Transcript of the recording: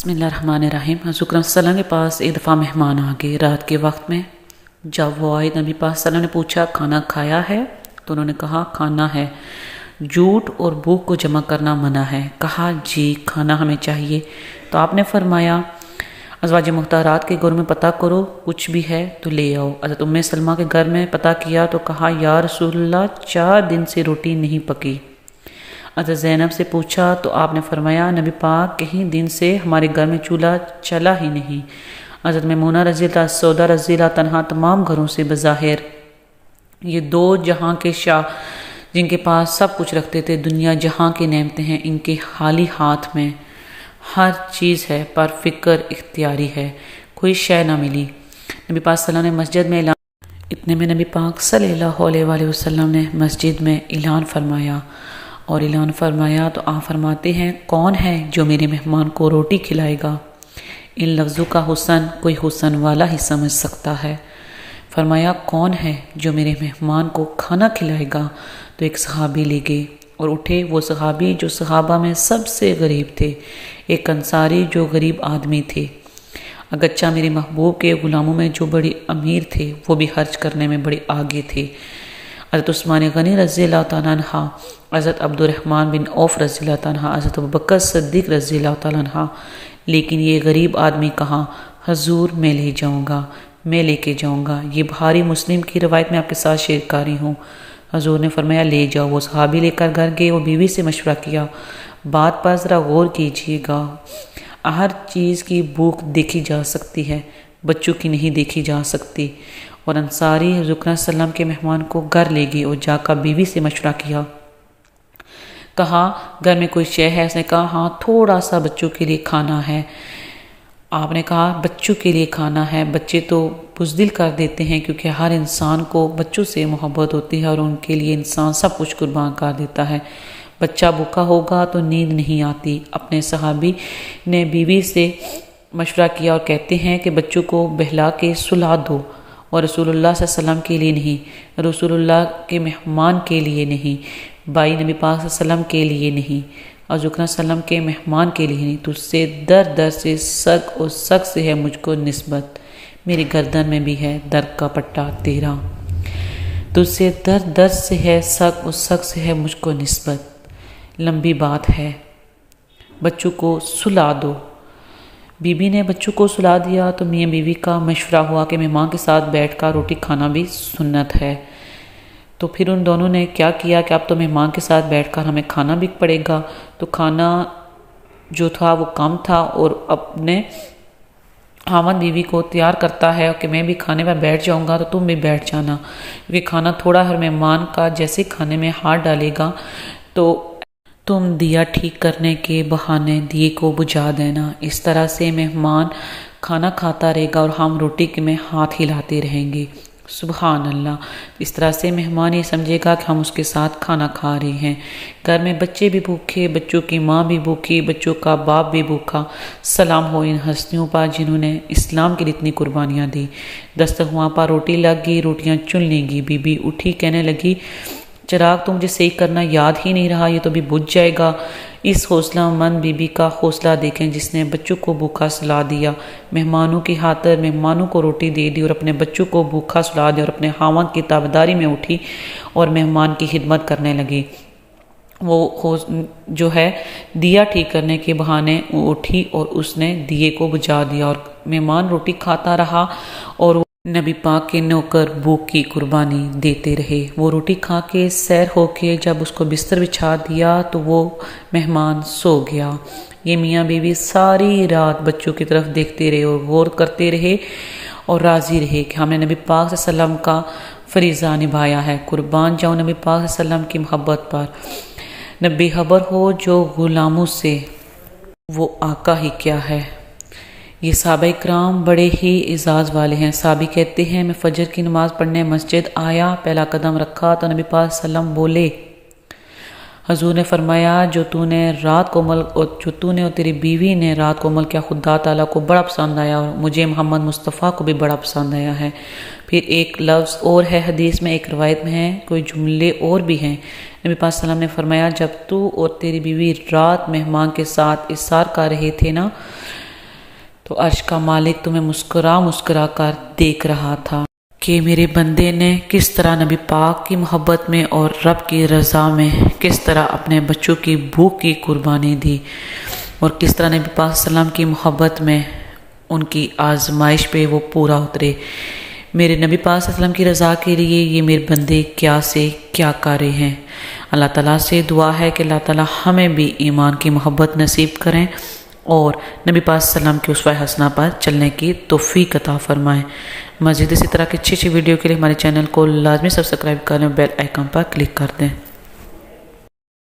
بسم اللہ الرحمن الرحیم۔ حضور اکرم صلی اللہ علیہ وسلم کے پاس ایک دفعہ مہمان آ گئے رات کے وقت میں۔ جب وہ آئے نبی پاک صلی اللہ علیہ وسلم نے پوچھا کھانا کھایا ہے؟ تو انہوں نے کہا کھانا ہے۔ جھوٹ اور بھوک کو جمع کرنا منع ہے۔ کہا جی کھانا ہمیں چاہیے۔ تو آپ نے فرمایا ازواج مطہرات کے گھر میں پتہ کرو، کچھ بھی ہے تو لے آؤ۔ حضرت ام سلمہ کے گھر میں پتہ کیا تو کہا یا رسول اللہ 4 دن سے روٹی نہیں پکی۔ حضرت زینب سے پوچھا تو آپ نے فرمایا نبی پاک کہیں دن سے ہمارے گھر میں چولہا چلا ہی نہیں۔ حضرت میمونہ رضی اللہ، سودا رضی اللہ تنہا تمام گھروں سے بظاہر یہ 2 جہاں کے شاہ جن کے پاس سب کچھ رکھتے تھے، دنیا جہاں کی نعمتیں ہیں ان کے خالی ہاتھ میں ہر چیز ہے، پر فکر اختیاری ہے، کوئی شے نہ ملی۔ نبی پاک صلی اللہ علیہ وسلم نے مسجد میں اتنے میں نبی پاک صلی اللہ علیہ وآلہ وسلم نے مسجد میں اعلان فرمایا تو آپ فرماتے ہیں کون ہے جو میرے مہمان کو روٹی کھلائے گا؟ ان لفظوں کا حسن کوئی حسن والا ہی سمجھ سکتا ہے۔ فرمایا کون ہے جو میرے مہمان کو کھانا کھلائے گا؟ تو ایک صحابی لے گئے اور اٹھے، وہ صحابی جو صحابہ میں سب سے غریب تھے، ایک انصاری جو غریب آدمی تھے، اگرچہ میرے محبوب کے غلاموں میں جو بڑی امیر تھے وہ بھی خرچ کرنے میں بڑے آگے تھے۔ حضرت عثمان غنی رضی اللہ تعالیٰ عنہ، حضرت عبد الرحمن بن عوف رضی اللہ تعالیٰ عنہ، حضرت ابوبکر صدیق رضی اللہ تعالیٰ عنہ، لیکن یہ غریب آدمی کہاں؟ حضور میں لے کے جاؤں گا۔ یہ بخاری مسلم کی روایت میں آپ کے ساتھ شیئر کر رہی ہوں۔ حضور نے فرمایا لے جاؤ۔ وہ صحابی لے کر گھر گئے، وہ بیوی سے مشورہ کیا، بات پر ذرا غور کیجیے گا، ہر چیز کی بھوک دیکھی جا سکتی ہے، بچوں کی نہیں دیکھی جا سکتی۔ اور انصاری حضور صلی اللہ علیہ وسلم کے مہمان کو گھر لے گئے اور جا کر بیوی سے مشورہ کیا، کہا گھر میں کوئی شے ہے؟ اس نے کہا ہاں تھوڑا سا بچوں کے لیے کھانا ہے۔ آپ نے کہا بچوں کے لیے کھانا ہے؟ بچے تو بزدل کر دیتے ہیں، کیونکہ ہر انسان کو بچوں سے محبت ہوتی ہے اور ان کے لیے انسان سب کچھ قربان کر دیتا ہے۔ بچہ بھوکا ہوگا تو نیند نہیں آتی۔ اپنے صحابی نے بیوی سے مشورہ کیا اور کہتے ہیں کہ بچوں کو بہلا کے سلا دو، اور رسول اللہ صلی اللہ علیہ وسلم کے لیے نہیں، رسول اللہ کے مہمان کے لیے نہیں، بھائی نبی پاک صلی اللہ علیہ وسلم کے لیے نہیں، حضور صلی اللہ علیہ وسلم کے مہمان کے لیے نہیں، تجھ سے در سے سگ اور سگ سے ہے مجھ کو نسبت، میری گردن میں بھی ہے درد کا پٹا تیرا، تجھ سے در سے ہے سگ اور سگ سے ہے مجھ کو نسبت، لمبی بات ہے، بچوں کو سلا دو۔ بی بی نے بچوں کو سلا دیا تو میاں بیوی کا مشورہ ہوا کہ مہمان کے ساتھ بیٹھ کر روٹی کھانا بھی سنت ہے۔ تو پھر ان دونوں نے کیا کیا کہ اب تو مہمان کے ساتھ بیٹھ کر ہمیں کھانا بھی پڑے گا۔ تو کھانا جو تھا وہ کم تھا اور اپنے خاوند بیوی کو تیار کرتا ہے کہ میں بھی کھانے میں بیٹھ جاؤں گا تو تم بھی بیٹھ جانا، کیونکہ کھانا تھوڑا ہر مہمان کا جیسے کھانے میں ہاتھ ڈالے گا تو تم دیا ٹھیک کرنے کے بہانے دیے کو بجھا دینا، اس طرح سے مہمان کھانا کھاتا رہے گا اور ہم روٹی میں ہاتھ ہلاتے رہیں گے۔ سبحان اللہ، اس طرح سے مہمان یہ سمجھے گا کہ ہم اس کے ساتھ کھانا کھا رہے ہیں۔ گھر میں بچے بھی بھوکے، بچوں کی ماں بھی بھوکی، بچوں کا باپ بھی بھوکا، سلام ہو ان ہستیوں پر جنہوں نے اسلام کے لیے اتنی قربانیاں دی۔ دسترخوان پر روٹی لگ گئی، روٹیاں چن لیں گی، بی بی اٹھی کہنے لگی چراغ تو مجھے صحیح کرنا یاد ہی نہیں رہا، یہ تو بھی بجھ جائے گا۔ اس حوصلہ مند بی بی کا حوصلہ دیکھیں جس نے بچوں کو بھوکا سلا دیا، مہمانوں کی خاطر مہمانوں کو روٹی دے دی اور اپنے بچوں کو بھوکا سلا دیا، اور اپنے خاوند کی تابعداری میں اٹھی اور مہمان کی خدمت کرنے لگی۔ وہ جو ہے دیا ٹھیک کرنے کے بہانے اٹھی اور اس نے دیے کو بجھا دیا، اور مہمان روٹی کھاتا رہا اور نبی پاک کے نوکر بھوک کی قربانی دیتے رہے۔ وہ روٹی کھا کے سیر ہو کے جب اس کو بستر بچھا دیا تو وہ مہمان سو گیا۔ یہ میاں بیوی ساری رات بچوں کی طرف دیکھتے رہے اور غور کرتے رہے اور راضی رہے کہ ہم نے نبی پاک صلی اللہ علیہ وسلم کا فریضہ نبھایا ہے، قربان جاؤں نبی پاک صلی اللہ علیہ وسلم کی محبت پر۔ نبی خبر ہو جو غلاموں سے وہ آقا ہی کیا ہے۔ یہ صحابہ کرام بڑے ہی اعزاز والے ہیں۔ صحابی کہتے ہیں میں فجر کی نماز پڑھنے مسجد آیا، پہلا قدم رکھا تو نبی پاک صلی اللہ علیہ وسلم بولے، حضور نے فرمایا جو تو نے اور تیری بیوی نے رات کو عمل کیا خدا تعالیٰ کو بڑا پسند آیا، اور مجھے محمد مصطفیٰ کو بھی بڑا پسند آیا ہے۔ پھر ایک لفظ اور ہے حدیث میں، ایک روایت میں ہے، کوئی جملے اور بھی ہیں۔ نبی پاک صلی اللہ علیہ وسلم نے فرمایا جب تو اور تیری بیوی رات مہمان کے ساتھ اِسار کر رہے تھے نا تو عرش کا مالک تمہیں مسکرا مسکرا کر دیکھ رہا تھا کہ میرے بندے نے کس طرح نبی پاک کی محبت میں اور رب کی رضا میں کس طرح اپنے بچوں کی بھوک کی قربانی دی، اور کس طرح نبی پاک صلی اللہ علیہ وسلم کی محبت میں ان کی آزمائش پہ وہ پورا اترے۔ میرے نبی پاک صلی اللہ علیہ وسلم کی رضا کے لیے یہ میرے بندے کیا سے کیا کر رہے ہیں۔ اللہ تعالیٰ سے دعا ہے کہ اللہ تعالیٰ ہمیں بھی ایمان کی محبت نصیب کریں اور نبی پاک صلی اللہ علیہ وسلم کی اسوہ حسنہ پر چلنے کی توفیق عطا فرمائیں۔ مزید اسی طرح کی اچھی ویڈیو کے لیے ہمارے چینل کو لازمی سبسکرائب کریں، بیل آئیکن پر کلک کر دیں۔